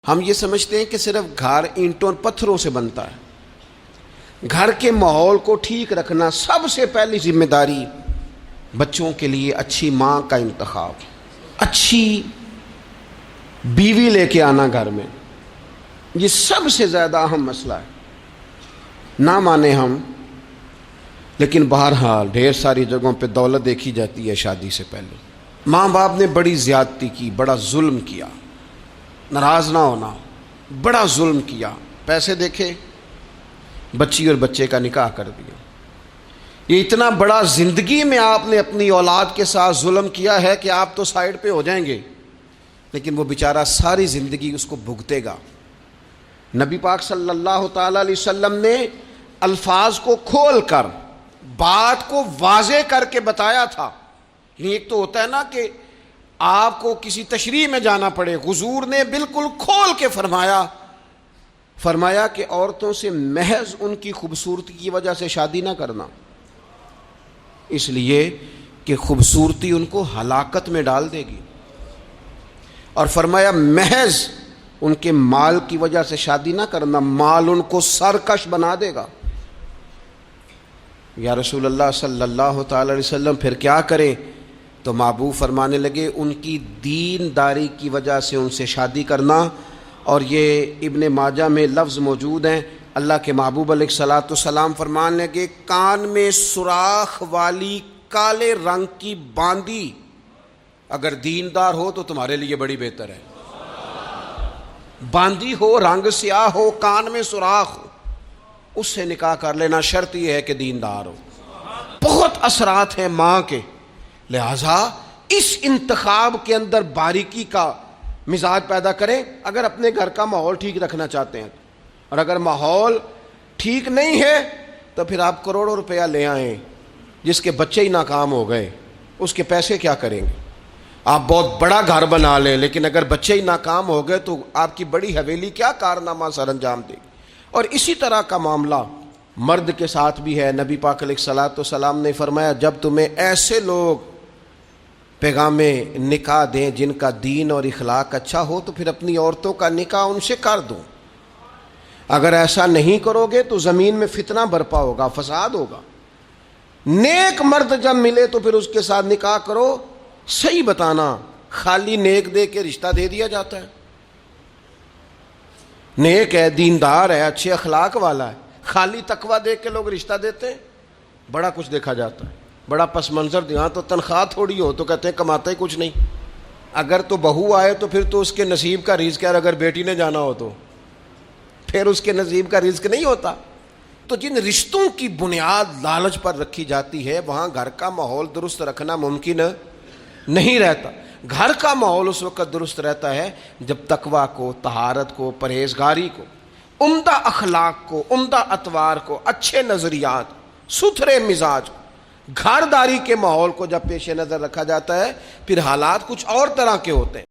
ہم یہ سمجھتے ہیں کہ صرف گھر اینٹوں اور پتھروں سے بنتا ہے۔ گھر کے ماحول کو ٹھیک رکھنا سب سے پہلی ذمہ داری بچوں کے لیے اچھی ماں کا انتخاب، اچھی بیوی لے کے آنا گھر میں، یہ سب سے زیادہ اہم مسئلہ ہے۔ نہ مانے ہم، لیکن بہرحال ڈھیر ساری جگہوں پہ دولت دیکھی جاتی ہے شادی سے پہلے۔ ماں باپ نے بڑی زیادتی کی، بڑا ظلم کیا، ناراض نہ ہونا، بڑا ظلم کیا، پیسے دیکھے بچی اور بچے کا نکاح کر دیا۔ یہ اتنا بڑا زندگی میں آپ نے اپنی اولاد کے ساتھ ظلم کیا ہے کہ آپ تو سائڈ پہ ہو جائیں گے، لیکن وہ بیچارہ ساری زندگی اس کو بھگتے گا۔ نبی پاک صلی اللہ تعالی علیہ وسلم نے الفاظ کو کھول کر بات کو واضح کر کے بتایا تھا۔ ایک تو ہوتا ہے نا کہ آپ کو کسی تشریح میں جانا پڑے، حضور نے بالکل کھول کے فرمایا کہ عورتوں سے محض ان کی خوبصورتی کی وجہ سے شادی نہ کرنا، اس لیے کہ خوبصورتی ان کو ہلاکت میں ڈال دے گی، اور فرمایا محض ان کے مال کی وجہ سے شادی نہ کرنا، مال ان کو سرکش بنا دے گا۔ یا رسول اللہ صلی اللہ تعالی علیہ وسلم پھر کیا کریں؟ تو محبوب فرمانے لگے ان کی دینداری کی وجہ سے ان سے شادی کرنا۔ اور یہ ابن ماجہ میں لفظ موجود ہیں، اللہ کے محبوب علیہ الصلوۃ والسلام فرمانے لگے کان میں سوراخ والی کالے رنگ کی باندی اگر دیندار ہو تو تمہارے لیے بڑی بہتر ہے۔ باندی ہو، رنگ سیاہ ہو، کان میں سوراخ ہو، اس سے نکاح کر لینا، شرط یہ ہے کہ دیندار ہو۔ بہت اثرات ہیں ماں کے، لہذا اس انتخاب کے اندر باریکی کا مزاج پیدا کریں اگر اپنے گھر کا ماحول ٹھیک رکھنا چاہتے ہیں۔ اور اگر ماحول ٹھیک نہیں ہے تو پھر آپ کروڑوں روپیہ لے آئیں، جس کے بچے ہی ناکام ہو گئے، اس کے پیسے کیا کریں گے؟ آپ بہت بڑا گھر بنا لیں، لیکن اگر بچے ہی ناکام ہو گئے تو آپ کی بڑی حویلی کیا کارنامہ سر انجام دے گی؟ اور اسی طرح کا معاملہ مرد کے ساتھ بھی ہے۔ نبی پاک علیہ الصلوۃ والسلام نے فرمایا جب تمہیں ایسے لوگ پیغام نکاح دیں جن کا دین اور اخلاق اچھا ہو تو پھر اپنی عورتوں کا نکاح ان سے کر دو۔ اگر ایسا نہیں کرو گے تو زمین میں فتنہ برپا ہوگا، فساد ہوگا۔ نیک مرد جب ملے تو پھر اس کے ساتھ نکاح کرو۔ صحیح بتانا، خالی نیک دے کے رشتہ دے دیا جاتا ہے؟ نیک ہے، دیندار ہے، اچھے اخلاق والا ہے، خالی تقویٰ دے کے لوگ رشتہ دیتے ہیں؟ بڑا کچھ دیکھا جاتا ہے، بڑا پس منظر دیا تو تنخواہ تھوڑی ہو تو کہتے ہیں کماتا ہی کچھ نہیں۔ اگر تو بہو آئے تو پھر تو اس کے نصیب کا رزق ہے، اگر بیٹی نے جانا ہو تو پھر اس کے نصیب کا رزق نہیں ہوتا۔ تو جن رشتوں کی بنیاد لالچ پر رکھی جاتی ہے وہاں گھر کا ماحول درست رکھنا ممکن نہیں رہتا۔ گھر کا ماحول اس وقت درست رہتا ہے جب تقویٰ کو، طہارت کو، پرہیزگاری کو، عمدہ اخلاق کو، عمدہ اطوار کو، اچھے نظریات، ستھرے مزاج کو، گھرداری کے ماحول کو جب پیش نظر رکھا جاتا ہے پھر حالات کچھ اور طرح کے ہوتے ہیں۔